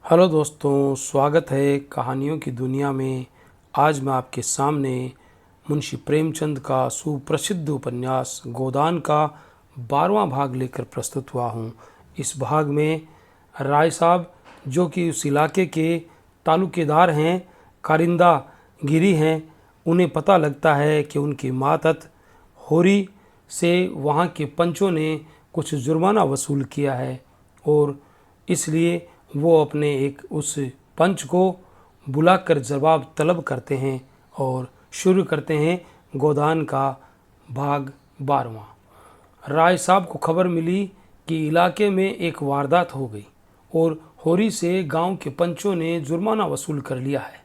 Hello दोस्तों, स्वागत है कहानियों की दुनिया में। आज मैं आपके सामने मुंशी प्रेमचंद का सुप्रसिद्ध उपन्यास गोदान का 12वां भाग लेकर प्रस्तुत हुआ हूँ। इस भाग में राय साहब, जो कि उस इलाके के तालुकेदार हैं, कारिंदा गिरी हैं, उन्हें पता लगता है कि उनकी मातहत होरी से वहाँ के पंचों ने कुछ जुर्माना वसूल किया है और इसलिए वो अपने एक उस पंच को बुलाकर जवाब तलब करते हैं और शुरू करते हैं गोदान का भाग 12वां। राय साहब को खबर मिली कि इलाके में एक वारदात हो गई और होरी से गांव के पंचों ने जुर्माना वसूल कर लिया है,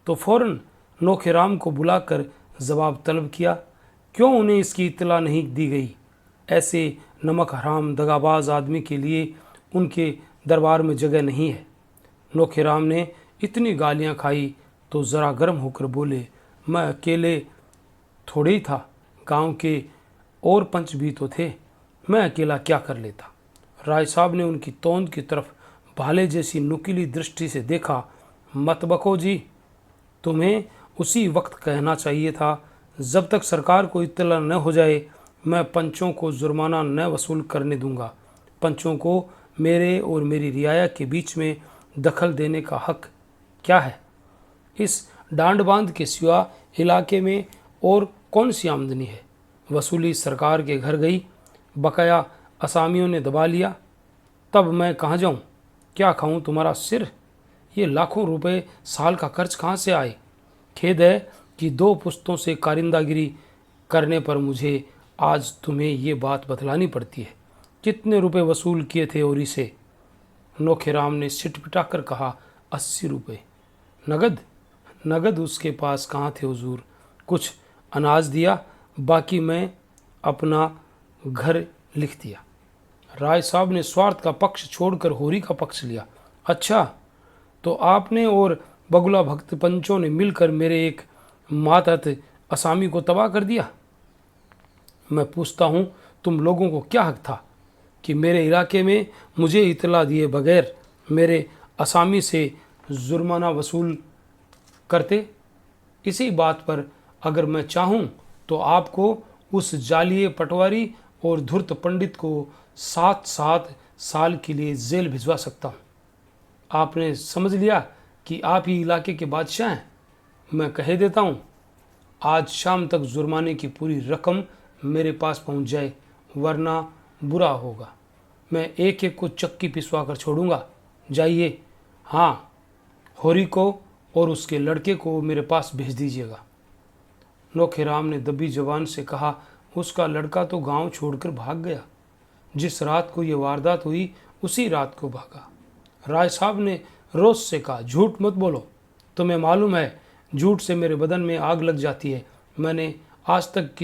तो फौरन नौखेराम को बुलाकर जवाब तलब किया। क्यों उन्हें इसकी इत्तला नहीं दी गई? ऐसे नमक हराम दगाबाज आदमी के लिए उनके दरबार में जगह नहीं है। नौखेराम ने इतनी गालियां खाई तो ज़रा गर्म होकर बोले, मैं अकेले थोड़े ही था, गांव के और पंच भी तो थे, मैं अकेला क्या कर लेता। राय साहब ने उनकी तोंद की तरफ भाले जैसी नुकीली दृष्टि से देखा। मत बको जी, तुम्हें उसी वक्त कहना चाहिए था। जब तक सरकार को इत्तला न हो जाए मैं पंचों को जुर्माना न वसूल करने दूंगा। पंचों को मेरे और मेरी रियाया के बीच में दखल देने का हक क्या है? इस डांड बांध के सिवा इलाके में और कौन सी आमदनी है? वसूली सरकार के घर गई, बकाया असामियों ने दबा लिया, तब मैं कहाँ जाऊँ? क्या खाऊँ तुम्हारा सिर? ये लाखों रुपए साल का कर्ज कहाँ से आए? खेद है कि 2 पुश्तों से कारिंदागिरी करने पर मुझे आज तुम्हें ये बात बतलानी पड़ती है। कितने रुपए वसूल किए थे ओरी से? नौखेराम ने सिटपिटा कर कहा, 80 रुपये। नगद? नगद उसके पास कहाँ थे हुजूर? कुछ अनाज दिया, बाकी मैं अपना घर लिख दिया। राय साहब ने स्वार्थ का पक्ष छोड़कर होरी का पक्ष लिया। अच्छा, तो आपने और बगुला भक्त पंचों ने मिलकर मेरे एक मातहत असामी को तबाह कर दिया। मैं पूछता हूँ, तुम लोगों को क्या हक था कि मेरे इलाके में मुझे इतला दिए बगैर मेरे असामी से जुर्माना वसूल करते? इसी बात पर अगर मैं चाहूँ तो आपको उस जालिए पटवारी और धूर्त पंडित को 7-7 साल के लिए जेल भिजवा सकता हूँ। आपने समझ लिया कि आप ही इलाके के बादशाह हैं। मैं कह देता हूँ, आज शाम तक जुर्माने की पूरी रकम मेरे पास पहुँच जाए, वरना बुरा होगा। मैं एक एक को चक्की पिसवा कर छोड़ूंगा। जाइए, हाँ, होरी को और उसके लड़के को मेरे पास भेज दीजिएगा। नौखेराम ने दबी जबान से कहा, उसका लड़का तो गांव छोड़कर भाग गया। जिस रात को ये वारदात हुई उसी रात को भागा। राय साहब ने रोष से कहा, झूठ मत बोलो। तुम्हें मालूम है झूठ से मेरे बदन में आग लग जाती है। मैंने आज तक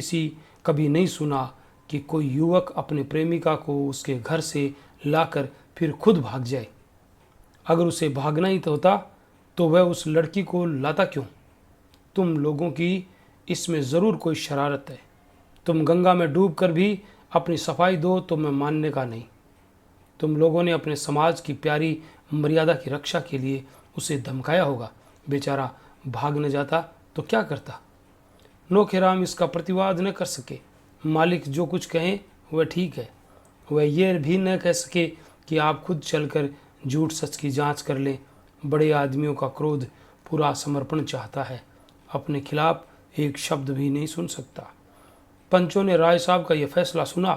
कभी नहीं सुना कि कोई युवक अपने प्रेमिका को उसके घर से लाकर फिर खुद भाग जाए। अगर उसे भागना ही तो होता तो वह उस लड़की को लाता क्यों? तुम लोगों की इसमें ज़रूर कोई शरारत है। तुम गंगा में डूब कर भी अपनी सफाई दो तो मैं मानने का नहीं। तुम लोगों ने अपने समाज की प्यारी मर्यादा की रक्षा के लिए उसे धमकाया होगा। बेचारा भाग न जाता तो क्या करता? नौखेराम इसका प्रतिवाद न कर सके। मालिक जो कुछ कहें वह ठीक है। वह ये भी न कह सके कि आप खुद चलकर झूठ सच की जांच कर लें। बड़े आदमियों का क्रोध पूरा समर्पण चाहता है, अपने खिलाफ एक शब्द भी नहीं सुन सकता। पंचों ने राय साहब का यह फैसला सुना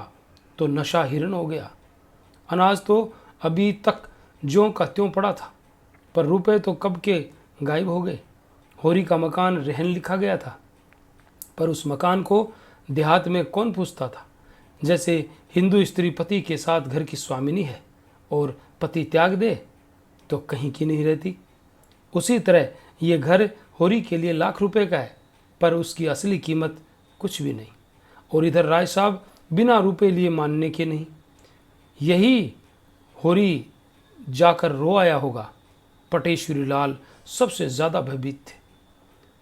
तो नशा हिरण हो गया। अनाज तो अभी तक ज्यों का त्यों पड़ा था, पर रुपए तो कब के गायब हो गए। होरी का मकान रहन लिखा गया था, पर उस मकान को देहात में कौन पूछता था? जैसे हिंदू स्त्री पति के साथ घर की स्वामिनी है और पति त्याग दे तो कहीं की नहीं रहती, उसी तरह ये घर होरी के लिए लाख रुपए का है, पर उसकी असली कीमत कुछ भी नहीं। और इधर राय साहब बिना रुपए लिए मानने के नहीं। यही होरी जाकर रो आया होगा। पटेश्वरी लाल सबसे ज़्यादा भयभीत थे।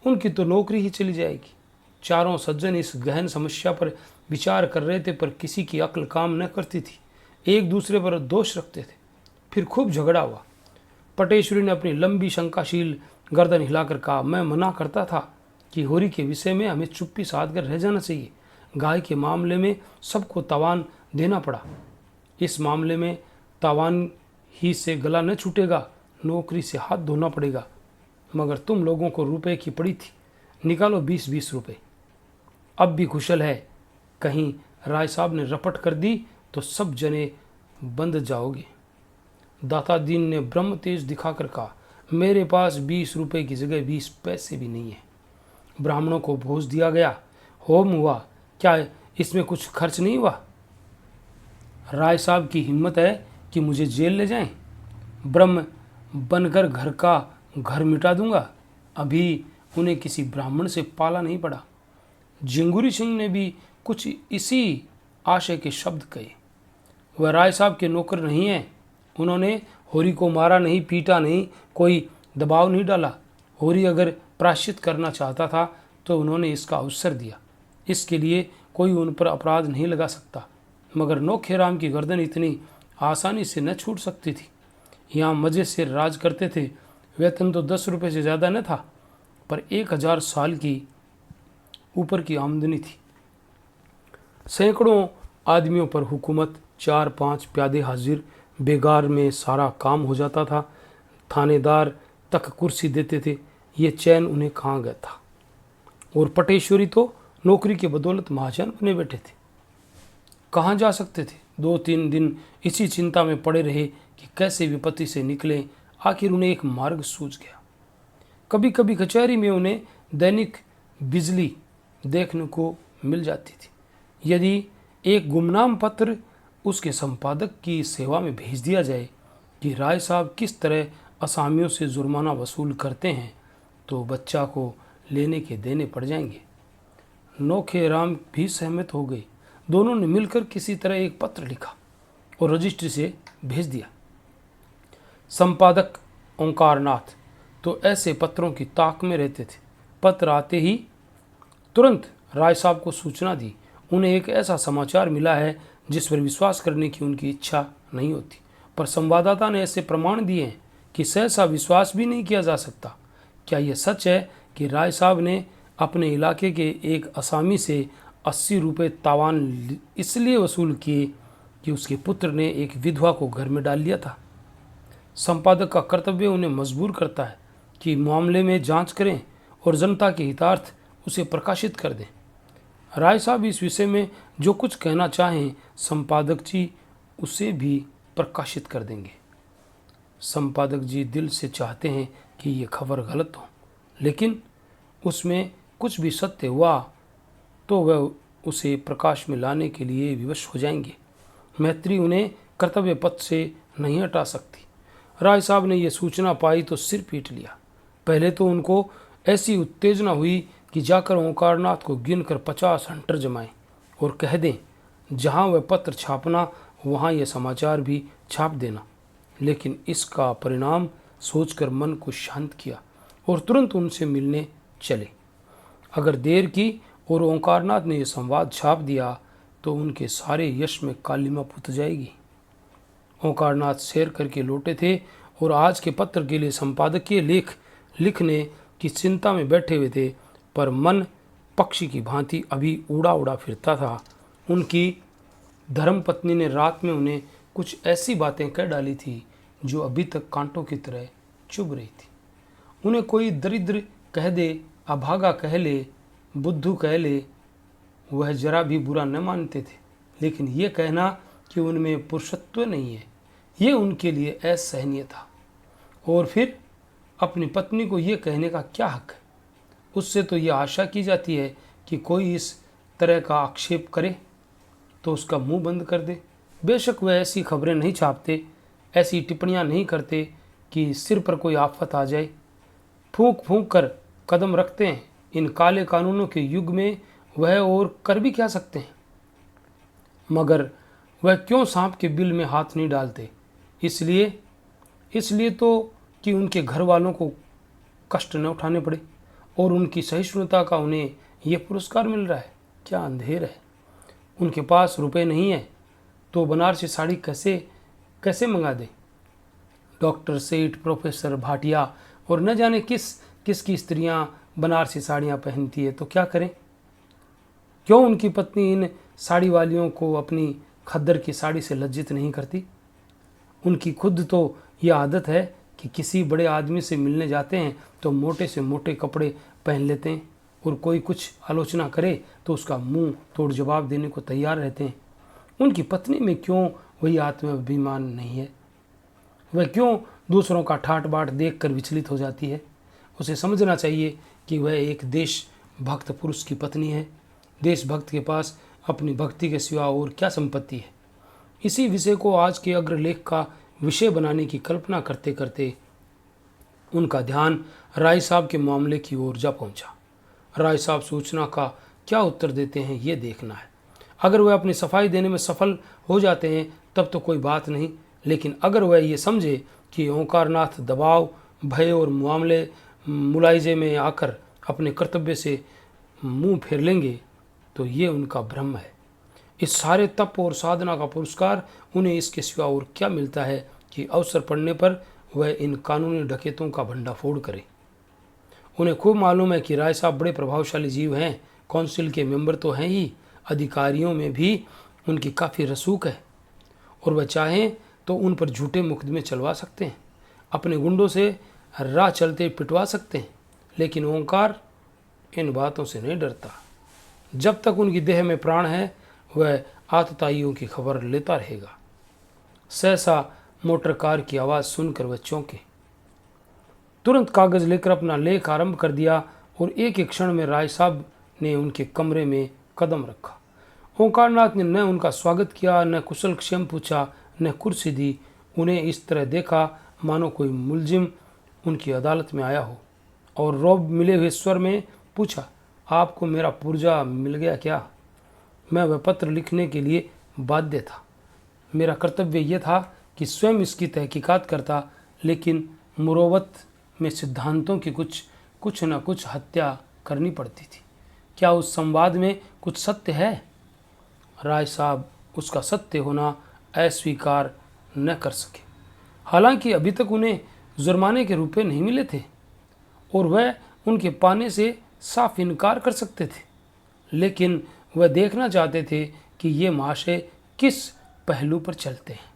उनकी तो नौकरी ही चली जाएगी। चारों सज्जन इस गहन समस्या पर विचार कर रहे थे, पर किसी की अक्ल काम न करती थी। एक दूसरे पर दोष रखते थे। फिर खूब झगड़ा हुआ। पटेश्वरी ने अपनी लंबी शंकाशील गर्दन हिलाकर कहा, मैं मना करता था कि होरी के विषय में हमें चुप्पी साध कर रह जाना चाहिए। गाय के मामले में सबको तावान देना पड़ा। इस मामले में तावान ही से गला न छूटेगा, नौकरी से हाथ धोना पड़ेगा। मगर तुम लोगों को रुपए की पड़ी थी, निकालो 20-20 रुपए। अब भी कुशल है, कहीं राय साहब ने रपट कर दी तो सब जने बंद जाओगे। दाता दीन ने ब्रह्म तेज दिखाकर कहा, मेरे पास 20 रुपए की जगह 20 पैसे भी नहीं है। ब्राह्मणों को भोज दिया गया, होम हुआ, क्या इसमें कुछ खर्च नहीं हुआ? राय साहब की हिम्मत है कि मुझे जेल ले जाएं? ब्रह्म बनकर घर का घर मिटा दूंगा। अभी उन्हें किसी ब्राह्मण से पाला नहीं पड़ा। जिंगुरी सिंह ने भी कुछ इसी आशय के शब्द कहे। वह राय साहब के नौकर नहीं है। उन्होंने होरी को मारा नहीं, पीटा नहीं, कोई दबाव नहीं डाला। होरी अगर प्रायश्चित करना चाहता था तो उन्होंने इसका अवसर दिया। इसके लिए कोई उन पर अपराध नहीं लगा सकता। मगर नौखेराम की गर्दन इतनी आसानी से न छूट सकती थी। यहाँ मज़े से राज करते थे। वेतन तो 10 रुपये से ज़्यादा न था, पर 1000 साल की ऊपर की आमदनी थी। सैकड़ों आदमियों पर हुकूमत, 4-5 प्यादे हाजिर, बेगार में सारा काम हो जाता था। थानेदार तक कुर्सी देते थे। ये चैन उन्हें कहाँ गया था। और पटेश्वरी तो नौकरी के बदौलत महाजन बने बैठे थे। कहाँ जा सकते थे? 2-3 दिन इसी चिंता में पड़े रहे कि कैसे विपत्ति से निकलें। आखिर उन्हें एक मार्ग सूझ गया। कभी कभी कचहरी में उन्हें दैनिक बिजली देखने को मिल जाती थी। यदि एक गुमनाम पत्र उसके संपादक की सेवा में भेज दिया जाए कि राय साहब किस तरह असामियों से जुर्माना वसूल करते हैं, तो बच्चा को लेने के देने पड़ जाएंगे। नौखेराम भी सहमत हो गए। दोनों ने मिलकर किसी तरह एक पत्र लिखा और रजिस्ट्री से भेज दिया। संपादक ओंकारनाथ तो ऐसे पत्रों की ताक में रहते थे। पत्र आते ही तुरंत राय साहब को सूचना दी। उन्हें एक ऐसा समाचार मिला है जिस पर विश्वास करने की उनकी इच्छा नहीं होती, पर संवाददाता ने ऐसे प्रमाण दिए हैं कि सहसा विश्वास भी नहीं किया जा सकता। क्या यह सच है कि राय साहब ने अपने इलाके के एक असामी से 80 रुपये तावान इसलिए वसूल किए कि उसके पुत्र ने एक विधवा को घर में डाल लिया था? संपादक का कर्तव्य उन्हें मजबूर करता है कि मामले में जांच करें और जनता के हितार्थ उसे प्रकाशित कर दें। राय साहब इस विषय में जो कुछ कहना चाहें, संपादक जी उसे भी प्रकाशित कर देंगे। संपादक जी दिल से चाहते हैं कि ये खबर गलत हो, लेकिन उसमें कुछ भी सत्य हुआ तो वह उसे प्रकाश में लाने के लिए विवश हो जाएंगे। मैत्री उन्हें कर्तव्य पथ से नहीं हटा सकती। राय साहब ने यह सूचना पाई तो सिर पीट लिया। पहले तो उनको ऐसी उत्तेजना हुई कि जाकर ओंकारनाथ को गिनकर 50 हंटर जमाएं और कह दें जहां वह पत्र छापना वहां यह समाचार भी छाप देना। लेकिन इसका परिणाम सोचकर मन को शांत किया और तुरंत उनसे मिलने चले। अगर देर की और ओंकारनाथ ने यह संवाद छाप दिया तो उनके सारे यश में कालिमा पुत जाएगी। ओंकारनाथ सैर करके लौटे थे और आज के पत्र के लिए संपादकीय लेख लिखने की चिंता में बैठे हुए थे, पर मन पक्षी की भांति अभी उड़ा उड़ा फिरता था। उनकी धर्मपत्नी ने रात में उन्हें कुछ ऐसी बातें कह डाली थी जो अभी तक कांटों की तरह चुभ रही थी। उन्हें कोई दरिद्र कह दे, अभागा कह ले, बुद्धू कह ले, वह जरा भी बुरा न मानते थे, लेकिन ये कहना कि उनमें पुरुषत्व नहीं है, ये उनके लिए असहनीय था। और फिर अपनी पत्नी को ये कहने का क्या हक है? उससे तो ये आशा की जाती है कि कोई इस तरह का आक्षेप करे तो उसका मुंह बंद कर दे। बेशक वह ऐसी खबरें नहीं छापते, ऐसी टिप्पणियां नहीं करते कि सिर पर कोई आफत आ जाए। फूंक फूंक कर कदम रखते हैं। इन काले कानूनों के युग में वह और कर भी क्या सकते हैं? मगर वह क्यों सांप के बिल में हाथ नहीं डालते? इसलिए तो कि उनके घर वालों को कष्ट न उठाने पड़े और उनकी सहिष्णुता का उन्हें यह पुरस्कार मिल रहा है। क्या अंधेर है! उनके पास रुपए नहीं है तो बनारसी साड़ी कैसे मंगा दे? डॉक्टर सेठ, प्रोफेसर भाटिया और न जाने किस किस की स्त्रियां बनारसी साड़ियां पहनती है, तो क्या करें? क्यों उनकी पत्नी इन साड़ी वालियों को अपनी खद्दर की साड़ी से लज्जित नहीं करती? उनकी खुद तो यह आदत है कि किसी बड़े आदमी से मिलने जाते हैं तो मोटे से मोटे कपड़े पहन लेते हैं, और कोई कुछ आलोचना करे तो उसका मुंह तोड़ जवाब देने को तैयार रहते हैं। उनकी पत्नी में क्यों वही आत्माभिमान नहीं है? वह क्यों दूसरों का ठाट बाट देख कर विचलित हो जाती है? उसे समझना चाहिए कि वह एक देशभक्त पुरुष की पत्नी है। देशभक्त के पास अपनी भक्ति के सिवा और क्या संपत्ति है? इसी विषय को आज के अग्रलेख का विषय बनाने की कल्पना करते करते उनका ध्यान राय साहब के मामले की ओर जा पहुंचा। राय साहब सूचना का क्या उत्तर देते हैं ये देखना है। अगर वह अपनी सफाई देने में सफल हो जाते हैं तब तो कोई बात नहीं, लेकिन अगर वह ये समझे कि ओंकारनाथ दबाव, भय और मुलाइजे में आकर अपने कर्तव्य से मुंह फेर लेंगे तो ये उनका भ्रम है। इस सारे तप और साधना का पुरस्कार उन्हें इसके सिवा और क्या मिलता है कि अवसर पड़ने पर वह इन कानूनी डकैतों का भंडाफोड़ करे। उन्हें खूब मालूम है कि राय साहब बड़े प्रभावशाली जीव हैं, काउंसिल के मेंबर तो हैं ही, अधिकारियों में भी उनकी काफ़ी रसूख है, और वह चाहें तो उन पर झूठे मुकदमे चलवा सकते हैं, अपने गुंडों से राह चलते पिटवा सकते हैं। लेकिन ओंकार इन बातों से नहीं डरता। जब तक उनकी देह में प्राण है वह आतताइयों की खबर लेता रहेगा। सहसा मोटर कार की आवाज़ सुनकर वह चौंके। तुरंत कागज़ लेकर अपना लेख आरंभ कर दिया और एक एक क्षण में राय साहब ने उनके कमरे में कदम रखा। ओंकारनाथ ने न उनका स्वागत किया, न कुशल क्षेम पूछा, न कुर्सी दी। उन्हें इस तरह देखा मानो कोई मुलजिम उनकी अदालत में आया हो, और रौब मिले हुए स्वर में पूछा, आपको मेरा पुर्जा मिल गया क्या? मैं वह पत्र लिखने के लिए बाध्य था। मेरा कर्तव्य यह था कि स्वयं इसकी तहकीकात करता, लेकिन मुरोवत में सिद्धांतों की कुछ न कुछ हत्या करनी पड़ती थी। क्या उस संवाद में कुछ सत्य है? राय साहब उसका सत्य होना अस्वीकार न कर सके। हालांकि अभी तक उन्हें जुर्माने के रुपए नहीं मिले थे और वह उनके पाने से साफ इनकार कर सकते थे, लेकिन वह देखना चाहते थे कि ये महाशय किस पहलू पर चलते हैं।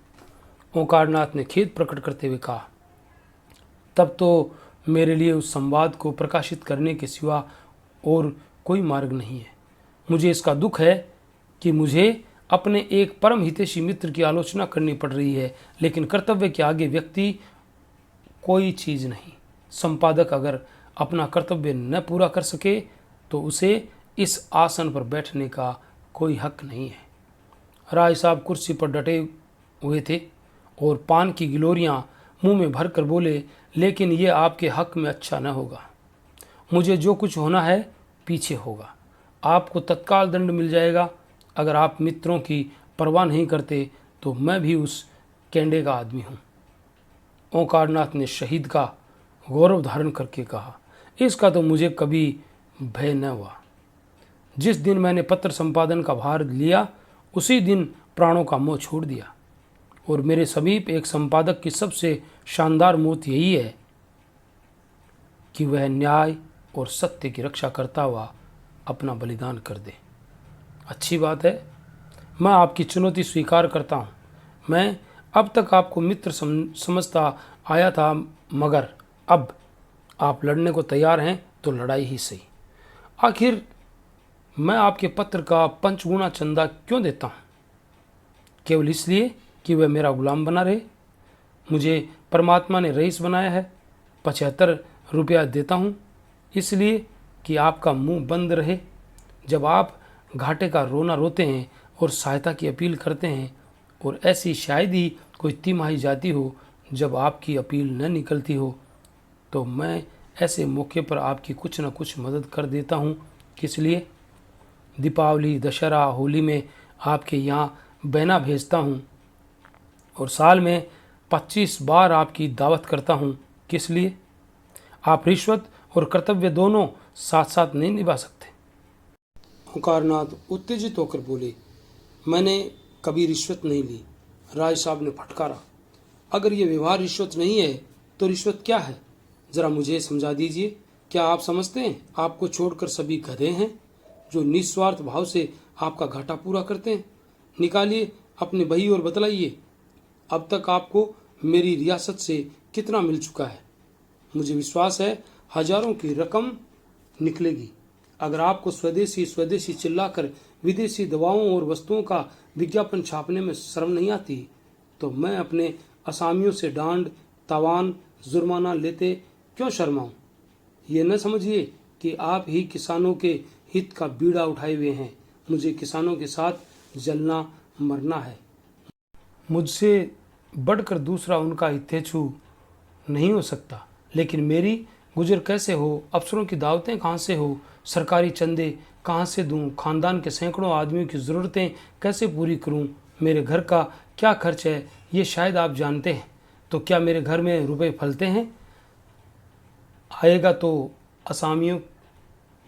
ओंकारनाथ ने खेद प्रकट करते हुए कहा, तब तो मेरे लिए उस संवाद को प्रकाशित करने के सिवा और कोई मार्ग नहीं है। मुझे इसका दुख है कि मुझे अपने एक परम हितैषी मित्र की आलोचना करनी पड़ रही है, लेकिन कर्तव्य के आगे व्यक्ति कोई चीज़ नहीं। संपादक अगर अपना कर्तव्य न पूरा कर सके तो उसे इस आसन पर बैठने का कोई हक नहीं है। राय साहब कुर्सी पर डटे हुए थे और पान की गिलोरियां मुंह में भर कर बोले, लेकिन ये आपके हक में अच्छा न होगा। मुझे जो कुछ होना है पीछे होगा। आपको तत्काल दंड मिल जाएगा। अगर आप मित्रों की परवाह नहीं करते तो मैं भी उस कैंडे का आदमी हूँ। ओंकारनाथ ने शहीद का गौरव धारण करके कहा, इसका तो मुझे कभी भय न हुआ। जिस दिन मैंने पत्र संपादन का भार लिया उसी दिन प्राणों का मोह छोड़ दिया, और मेरे समीप एक संपादक की सबसे शानदार मौत यही है कि वह न्याय और सत्य की रक्षा करता हुआ अपना बलिदान कर दे। अच्छी बात है, मैं आपकी चुनौती स्वीकार करता हूँ। मैं अब तक आपको मित्र समझता आया था, मगर अब आप लड़ने को तैयार हैं तो लड़ाई ही सही। आखिर मैं आपके पत्र का 5 गुना चंदा क्यों देता हूँ? केवल इसलिए कि वह मेरा गुलाम बना रहे। मुझे परमात्मा ने रईस बनाया है। 75 रुपया देता हूँ इसलिए कि आपका मुंह बंद रहे। जब आप घाटे का रोना रोते हैं और सहायता की अपील करते हैं, और ऐसी शायद ही कोई तिमाही जाती हो जब आपकी अपील न निकलती हो, तो मैं ऐसे मौके पर आपकी कुछ न कुछ मदद कर देता हूँ। किस लिए? दीपावली, दशहरा, होली में आपके यहाँ बैना भेजता हूँ और साल में 25 बार आपकी दावत करता हूँ। किस लिए? आप रिश्वत और कर्तव्य दोनों साथ साथ नहीं निभा सकते। ओंकारनाथ उत्तेजित होकर बोले, मैंने कभी रिश्वत नहीं ली। राय साहब ने फटकारा, अगर ये व्यवहार रिश्वत नहीं है तो रिश्वत क्या है? जरा मुझे समझा दीजिए। क्या आप समझते हैं आपको छोड़कर सभी गधे हैं जो निस्वार्थ भाव से आपका घाटा पूरा करते हैं? निकालिए अपने बही और बतलाइए, अब तक आपको मेरी रियासत से कितना मिल चुका है? मुझे विश्वास है हजारों की रकम निकलेगी। अगर आपको स्वदेशी स्वदेशी चिल्लाकर विदेशी दवाओं और वस्तुओं का विज्ञापन छापने में शर्म नहीं आती तो मैं अपने असामियों से डांड, तावान, जुर्माना लेते क्यों शर्माऊं? ये न समझिए कि आप ही किसानों के हित का बीड़ा उठाए हुए हैं। मुझे किसानों के साथ जलना मरना है। मुझसे बढ़कर दूसरा उनका हितेच्छू नहीं हो सकता, लेकिन मेरी गुजर कैसे हो, अफसरों की दावतें कहाँ से हो, सरकारी चंदे कहाँ से दूं, खानदान के सैकड़ों आदमियों की ज़रूरतें कैसे पूरी करूं, मेरे घर का क्या खर्च है ये शायद आप जानते हैं। तो क्या मेरे घर में रुपए फलते हैं? आएगा तो असामियों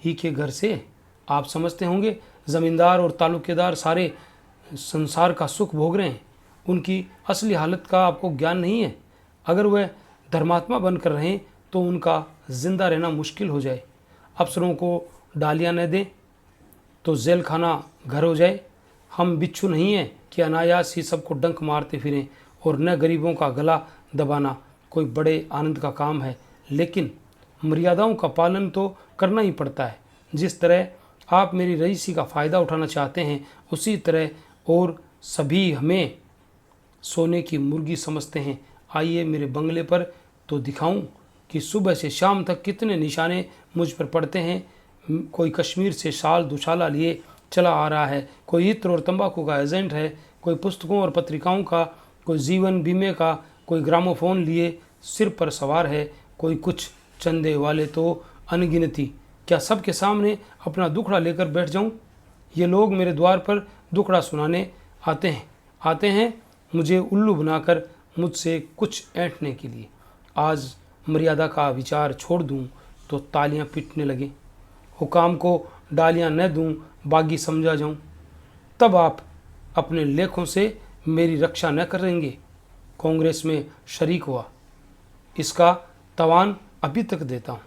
ही के घर से। आप समझते होंगे ज़मींदार और तालुकेदार सारे संसार का सुख भोग रहे हैं, उनकी असली हालत का आपको ज्ञान नहीं है। अगर वह धर्मात्मा बनकर रहें तो उनका जिंदा रहना मुश्किल हो जाए। अफसरों को डालियां न दें तो जेल खाना घर हो जाए। हम बिच्छू नहीं हैं कि अनायास ही सबको डंक मारते फिरें, और न गरीबों का गला दबाना कोई बड़े आनंद का काम है, लेकिन मर्यादाओं का पालन तो करना ही पड़ता है। जिस तरह आप मेरी रईसी का फ़ायदा उठाना चाहते हैं, उसी तरह और सभी हमें सोने की मुर्गी समझते हैं। आइए मेरे बंगले पर तो दिखाऊं कि सुबह से शाम तक कितने निशाने मुझ पर पड़ते हैं। कोई कश्मीर से शाल दुशाला लिए चला आ रहा है, कोई इत्र और तंबाकू का एजेंट है, कोई पुस्तकों और पत्रिकाओं का, कोई जीवन बीमे का, कोई ग्रामोफोन लिए सिर पर सवार है, कोई कुछ चंदे वाले तो अनगिनती। क्या सबके सामने अपना दुखड़ा लेकर बैठ जाऊं? ये लोग मेरे द्वार पर दुखड़ा सुनाने आते हैं मुझे उल्लू बनाकर, मुझसे कुछ ऐंठने के लिए। आज मर्यादा का विचार छोड़ दूं तो तालियां पीटने लगे, हुकाम को डालियां न दूं, बागी समझा जाऊं, तब आप अपने लेखों से मेरी रक्षा न करेंगे। कांग्रेस में शरीक हुआ, इसका तवान अभी तक देता हूँ।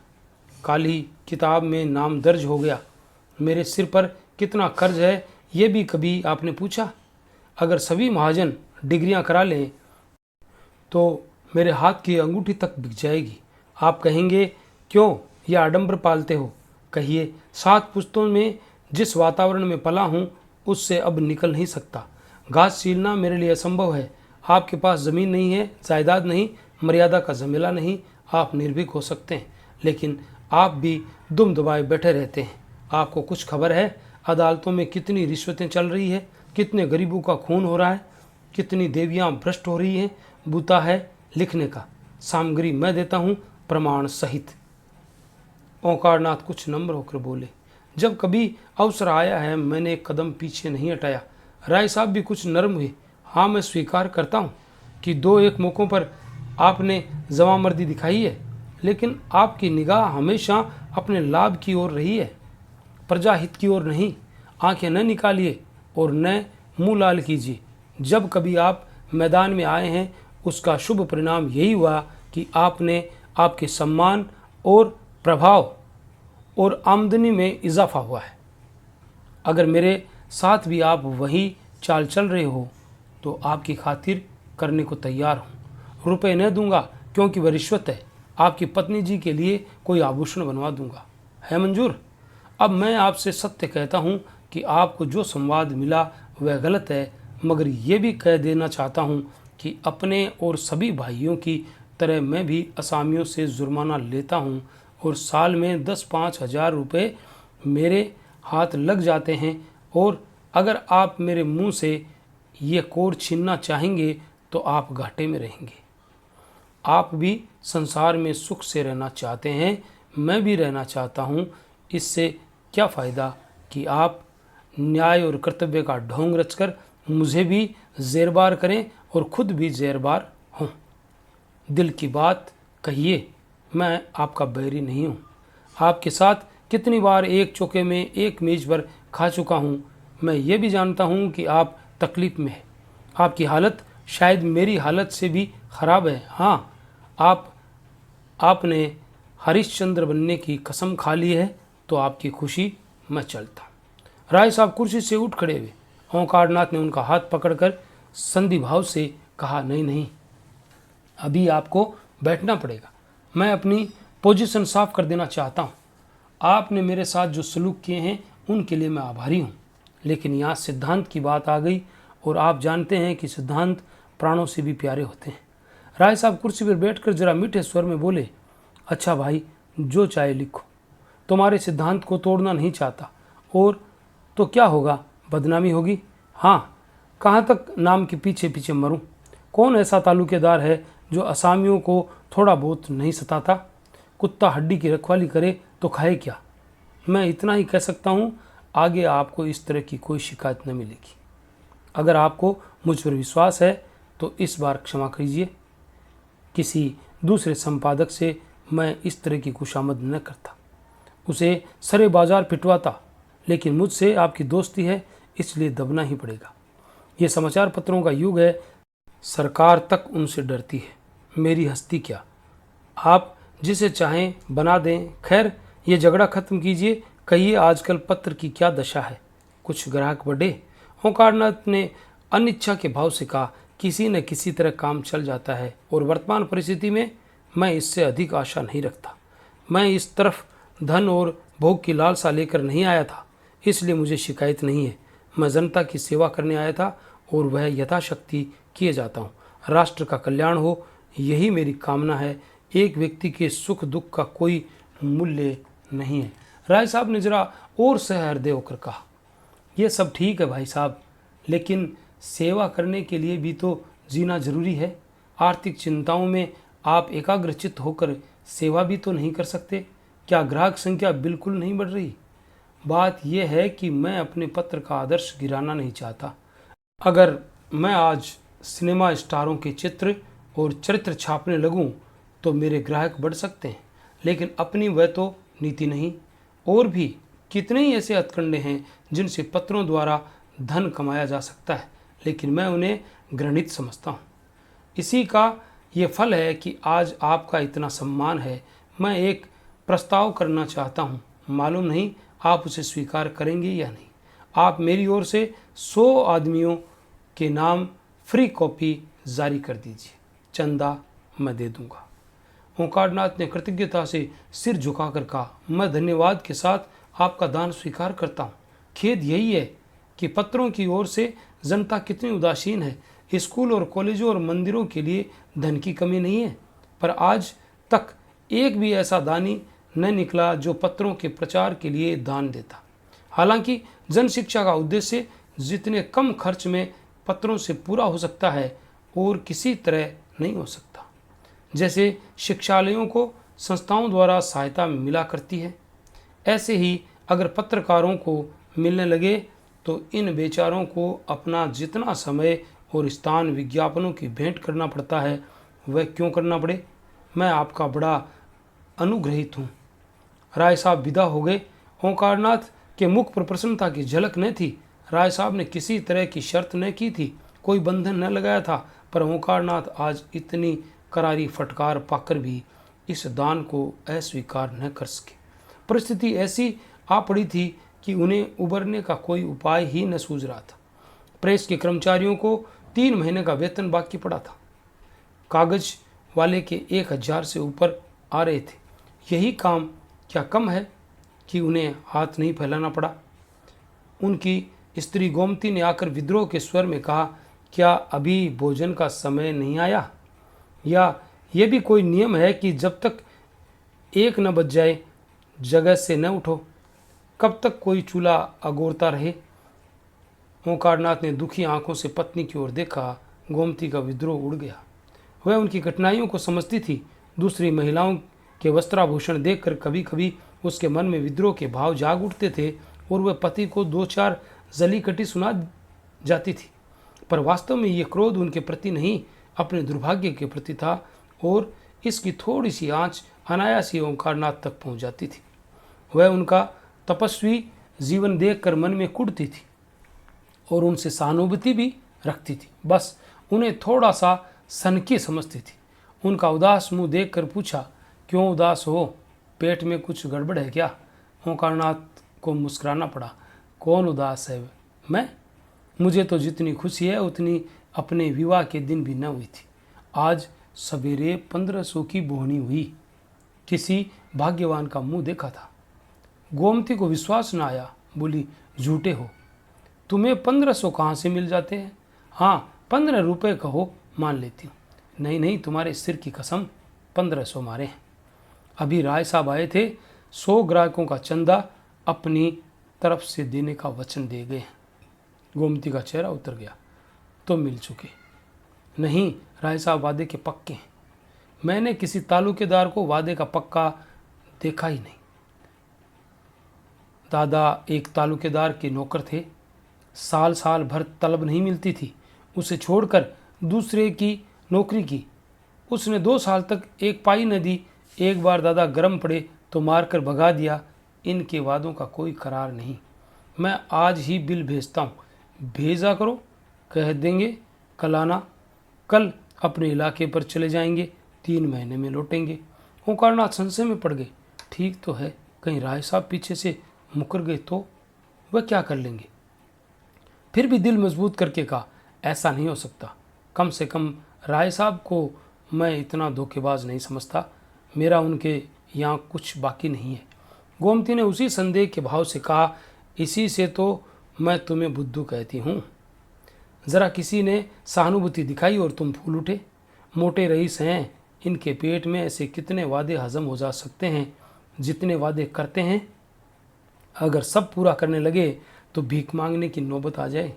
काली किताब में नाम दर्ज हो गया। मेरे सिर पर कितना कर्ज है ये भी कभी आपने पूछा? अगर सभी महाजन डिग्रियां करा लें तो मेरे हाथ की अंगूठी तक बिक जाएगी। आप कहेंगे क्यों यह आडंबर पालते हो? कहिए 7 पुश्तों में जिस वातावरण में पला हूँ उससे अब निकल नहीं सकता। घास छीलना मेरे लिए असंभव है। आपके पास ज़मीन नहीं है, जायदाद नहीं, मर्यादा का झमेला नहीं, आप निर्भीक हो सकते हैं, लेकिन आप भी दुम दबाए बैठे रहते हैं। आपको कुछ खबर है अदालतों में कितनी रिश्वतें चल रही है, कितने गरीबों का खून हो रहा है, कितनी देवियां भ्रष्ट हो रही हैं? बूता है लिखने का, सामग्री मैं देता हूँ प्रमाण सहित। ओंकारनाथ कुछ नम्र होकर बोले, जब कभी अवसर आया है मैंने एक कदम पीछे नहीं हटाया। राय साहब भी कुछ नरम हुए। हाँ, मैं स्वीकार करता हूँ कि 2-1 मौक़ों पर आपने जवामर्दी दिखाई है, लेकिन आपकी निगाह हमेशा अपने लाभ की ओर रही है, प्रजाहित की ओर नहीं। आंखें न निकालिए और न मुँह लाल कीजिए। जब कभी आप मैदान में आए हैं उसका शुभ परिणाम यही हुआ कि आपने आपके सम्मान और प्रभाव और आमदनी में इजाफा हुआ है। अगर मेरे साथ भी आप वही चाल चल रहे हो तो आपकी खातिर करने को तैयार हूँ। रुपए न दूंगा क्योंकि वह रिश्वत है। आपकी पत्नी जी के लिए कोई आभूषण बनवा दूंगा। है मंजूर? अब मैं आपसे सत्य कहता हूँ कि आपको जो संवाद मिला वह गलत है, मगर ये भी कह देना चाहता हूँ कि अपने और सभी भाइयों की तरह मैं भी असामियों से जुर्माना लेता हूँ और साल में 10-5 हज़ार रुपये मेरे हाथ लग जाते हैं। और अगर आप मेरे मुंह से ये कोर छीनना चाहेंगे तो आप घाटे में रहेंगे। आप भी संसार में सुख से रहना चाहते हैं, मैं भी रहना चाहता हूँ। इससे क्या फ़ायदा कि आप न्याय और कर्तव्य का ढोंग रचकर मुझे भी ज़ेरबार करें और खुद भी ज़ेरबार हों। दिल की बात कहिए, मैं आपका बैरी नहीं हूँ। आपके साथ कितनी बार एक चौके में एक मेज़ पर खा चुका हूँ। मैं ये भी जानता हूँ कि आप तकलीफ़ में हैं। आपकी हालत शायद मेरी हालत से भी खराब है। हाँ, आपने हरिश्चंद्र बनने की कसम खा ली है तो आपकी खुशी मैं चलता। राय साहब कुर्सी से उठ खड़े हुए। ओंकारनाथ ने उनका हाथ पकड़कर संधि भाव से कहा, नहीं नहीं, अभी आपको बैठना पड़ेगा। मैं अपनी पोजीशन साफ कर देना चाहता हूँ। आपने मेरे साथ जो सलूक किए हैं उनके लिए मैं आभारी हूँ, लेकिन यहाँ सिद्धांत की बात आ गई और आप जानते हैं कि सिद्धांत प्राणों से भी प्यारे होते हैं। राय साहब कुर्सी पर बैठकर जरा मीठे स्वर में बोले, अच्छा भाई, जो चाहे लिखो, तुम्हारे सिद्धांत को तोड़ना नहीं चाहता। और तो क्या होगा, बदनामी होगी। हाँ, कहाँ तक नाम के पीछे पीछे मरूं। कौन ऐसा तालुकेदार है जो असामियों को थोड़ा बहुत नहीं सताता। कुत्ता हड्डी की रखवाली करे तो खाए क्या। मैं इतना ही कह सकता हूँ, आगे आपको इस तरह की कोई शिकायत न मिलेगी। अगर आपको मुझ पर विश्वास है तो इस बार क्षमा कीजिए। किसी दूसरे संपादक से मैं इस तरह की खुशामद न करता, उसे सरे बाजार पिटवाता, लेकिन मुझसे आपकी दोस्ती है इसलिए दबना ही पड़ेगा। ये समाचार पत्रों का युग है, सरकार तक उनसे डरती है, मेरी हस्ती क्या। आप जिसे चाहें बना दें। खैर, ये झगड़ा खत्म कीजिए। कहिए आजकल पत्र की क्या दशा है, कुछ ग्राहक बढ़े। ओंकारनाथ ने अनिच्छा के भाव से कहा, किसी न किसी तरह काम चल जाता है और वर्तमान परिस्थिति में मैं इससे अधिक आशा नहीं रखता। मैं इस तरफ धन और भोग की लालसा लेकर नहीं आया था, इसलिए मुझे शिकायत नहीं है। मैं जनता की सेवा करने आया था और वह यथाशक्ति किए जाता हूँ। राष्ट्र का कल्याण हो, यही मेरी कामना है। एक व्यक्ति के सुख दुख का कोई मूल्य नहीं है। राय साहब ने जरा और सहृदय होकर कहा, यह सब ठीक है भाई साहब, लेकिन सेवा करने के लिए भी तो जीना जरूरी है। आर्थिक चिंताओं में आप एकाग्रचित्त होकर सेवा भी तो नहीं कर सकते। क्या ग्राहक संख्या बिल्कुल नहीं बढ़ रही? बात यह है कि मैं अपने पत्र का आदर्श गिराना नहीं चाहता। अगर मैं आज सिनेमा स्टारों के चित्र और चरित्र छापने लगूं तो मेरे ग्राहक बढ़ सकते हैं, लेकिन अपनी वह तो नीति नहीं। और भी कितने ही ऐसे हथकंडे हैं जिनसे पत्रों द्वारा धन कमाया जा सकता है, लेकिन मैं उन्हें घृणित समझता हूँ। इसी का ये फल है कि आज आपका इतना सम्मान है। मैं एक प्रस्ताव करना चाहता हूँ, मालूम नहीं आप उसे स्वीकार करेंगे या नहीं। आप मेरी ओर से 100 आदमियों के नाम फ्री कॉपी जारी कर दीजिए, चंदा मैं दे दूंगा। ओंकारनाथ ने कृतज्ञता से सिर झुकाकर कहा, मैं धन्यवाद के साथ आपका दान स्वीकार करता हूँ। खेद यही है कि पत्रों की ओर से जनता कितनी उदासीन है। स्कूल और कॉलेजों और मंदिरों के लिए धन की कमी नहीं है, पर आज तक एक भी ऐसा दानी न निकला जो पत्रों के प्रचार के लिए दान देता। हालांकि जन शिक्षा का उद्देश्य जितने कम खर्च में पत्रों से पूरा हो सकता है और किसी तरह नहीं हो सकता। जैसे शिक्षालयों को संस्थाओं द्वारा सहायता मिला करती है, ऐसे ही अगर पत्रकारों को मिलने लगे तो इन बेचारों को अपना जितना समय और स्थान विज्ञापनों की भेंट करना पड़ता है वह क्यों करना पड़े। मैं आपका बड़ा अनुग्रहित हूँ। राय साहब विदा हो गए। ओंकारनाथ के मुख पर प्रसन्नता की झलक न थी। राय साहब ने किसी तरह की शर्त न की थी, कोई बंधन न लगाया था, पर ओंकारनाथ आज इतनी करारी फटकार पाकर भी इस दान को अस्वीकार न कर सके। परिस्थिति ऐसी आ पड़ी थी कि उन्हें उबरने का कोई उपाय ही न सूझ रहा था। प्रेस के कर्मचारियों को 3 महीने का वेतन बाकी पड़ा था। कागज वाले के 1000 से ऊपर आ रहे थे। यही काम क्या कम है कि उन्हें हाथ नहीं फैलाना पड़ा। उनकी स्त्री गोमती ने आकर विद्रोह के स्वर में कहा, क्या अभी भोजन का समय नहीं आया? या ये भी कोई नियम है कि जब तक 1 न बज जाए जगह से न उठो? कब तक कोई चूल्हा अगोरता रहे? ओंकारनाथ ने दुखी आंखों से पत्नी की ओर देखा। गोमती का विद्रोह उड़ गया। वह उनकी कठिनाइयों को समझती थी। दूसरी महिलाओं के वस्त्राभूषण देखकर कभी कभी उसके मन में विद्रोह के भाव जाग उठते थे और वह पति को 2-4 जली कटी सुना जाती थी, पर वास्तव में ये क्रोध उनके प्रति नहीं, अपने दुर्भाग्य के प्रति था और इसकी थोड़ी सी आंच अनायास ही ओंकारनाथ तक पहुंच जाती थी। वह उनका तपस्वी जीवन देखकर मन में कुढ़ती थी और उनसे सहानुभूति भी रखती थी। बस उन्हें थोड़ा सा सनकी समझती थी। उनका उदास मुंह देखकर पूछा, क्यों उदास हो? पेट में कुछ गड़बड़ है क्या? ओंकारनाथ को मुस्कुराना पड़ा। कौन उदास है? मैं? मुझे तो जितनी खुशी है उतनी अपने विवाह के दिन भी न हुई थी। आज सवेरे 1500 की बोहनी हुई। किसी भाग्यवान का मुंह देखा था। गोमती को विश्वास न आया। बोली, झूठे हो, तुम्हें 1500 कहाँ से मिल जाते हैं? हाँ, 15 रुपये कहो, मान लेती हूँ। नहीं नहीं, तुम्हारे सिर की कसम, 1500 मारे हैं। अभी राय साहब आए थे, 100 ग्राहकों का चंदा अपनी तरफ से देने का वचन दे गए हैं। गोमती का चेहरा उतर गया। तो मिल चुके? नहीं, राय साहब वादे के पक्के हैं। मैंने किसी तालुकेदार को वादे का पक्का देखा ही नहीं। दादा एक तालुकेदार के नौकर थे। साल साल भर तलब नहीं मिलती थी। उसे छोड़कर दूसरे की नौकरी की। उसने 2 साल तक एक पाई न दी। एक बार दादा गर्म पड़े तो मारकर भगा दिया। इनके वादों का कोई करार नहीं। मैं आज ही बिल भेजता हूँ, भेजा करो। कह देंगे कल आना। कल अपने इलाके पर चले जाएंगे, 3 महीने में लौटेंगे। ओंकारनाथ संशय में पड़ गए। ठीक तो है, कहीं राय साहब पीछे से मुकर गए तो वह क्या कर लेंगे? फिर भी दिल मजबूत करके कहा, ऐसा नहीं हो सकता। कम से कम राय साहब को मैं इतना धोखेबाज नहीं समझता। मेरा उनके यहाँ कुछ बाकी नहीं है। गोमती ने उसी संदेह के भाव से कहा, इसी से तो मैं तुम्हें बुद्धू कहती हूँ। ज़रा किसी ने सहानुभूति दिखाई और तुम फूल उठे। मोटे रईस हैं, इनके पेट में ऐसे कितने वादे हजम हो जा सकते हैं जितने वादे करते हैं। अगर सब पूरा करने लगे तो भीख मांगने की नौबत आ जाए।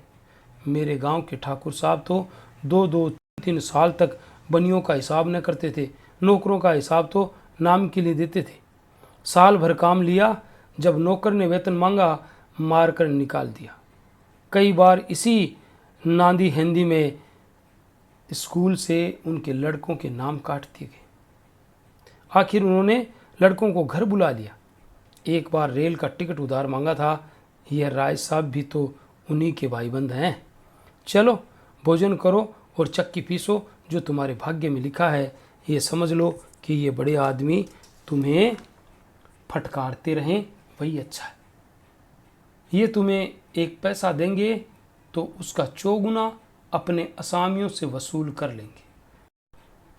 मेरे गांव के ठाकुर साहब तो 2-3 साल तक बनियों का हिसाब न करते थे। नौकरों का हिसाब तो नाम के लिए देते थे। साल भर काम लिया, जब नौकर ने वेतन मांगा, मार कर निकाल दिया। कई बार इसी नांदी हिंदी में स्कूल से उनके लड़कों के नाम काट दिए गए। आखिर उन्होंने लड़कों को घर बुला लिया। एक बार रेल का टिकट उधार मांगा था। यह राय साहब भी तो उन्हीं के भाईबंद हैं। चलो भोजन करो और चक्की पीसो। जो तुम्हारे भाग्य में लिखा है, ये समझ लो कि ये बड़े आदमी तुम्हें फटकारते रहें, वही अच्छा है। ये तुम्हें 1 पैसा देंगे तो उसका 4 गुना अपने असामियों से वसूल कर लेंगे।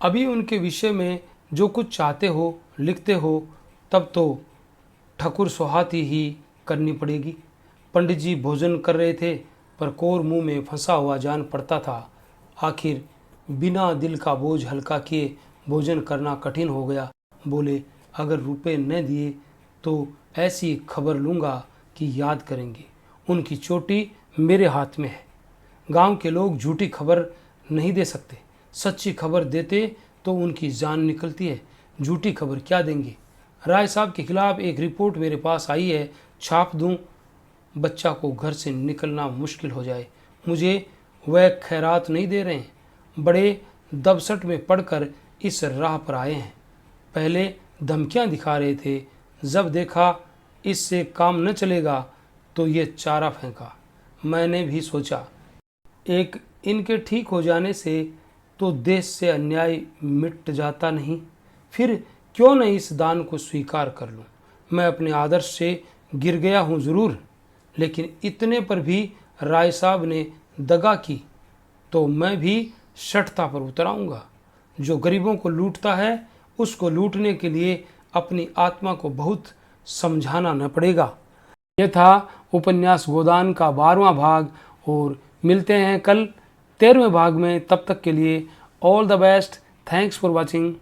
अभी उनके विषय में जो कुछ चाहते हो लिखते हो, तब तो ठकुर सुहाती ही करनी पड़ेगी। पंडित जी भोजन कर रहे थे, पर कोर मुंह में फंसा हुआ जान पड़ता था। आखिर बिना दिल का बोझ हल्का किए भोजन करना कठिन हो गया। बोले, अगर रुपए न दिए तो ऐसी खबर लूँगा कि याद करेंगे। उनकी चोटी मेरे हाथ में है। गांव के लोग झूठी खबर नहीं दे सकते। सच्ची खबर देते तो उनकी जान निकलती है। झूठी खबर क्या देंगे? राय साहब के खिलाफ एक रिपोर्ट मेरे पास आई है, छाप दूं? बच्चा को घर से निकलना मुश्किल हो जाए। मुझे वह खैरात नहीं दे रहे हैं। बड़े दबसट में पड़कर इस राह पर आए हैं। पहले धमकियां दिखा रहे थे, जब देखा इससे काम न चलेगा तो ये चारा फेंका। मैंने भी सोचा, एक इनके ठीक हो जाने से तो देश से अन्याय मिट जाता नहीं। फिर क्यों न इस दान को स्वीकार कर लूं। मैं अपने आदर्श से गिर गया हूं ज़रूर, लेकिन इतने पर भी राय साहब ने दगा की तो मैं भी शठता पर उतर आऊँगा। जो गरीबों को लूटता है, उसको लूटने के लिए अपनी आत्मा को बहुत समझाना न पड़ेगा। यह था उपन्यास गोदान का 12वां भाग, और मिलते हैं कल 13वें भाग में। तब तक के लिए all the best. Thanks for watching.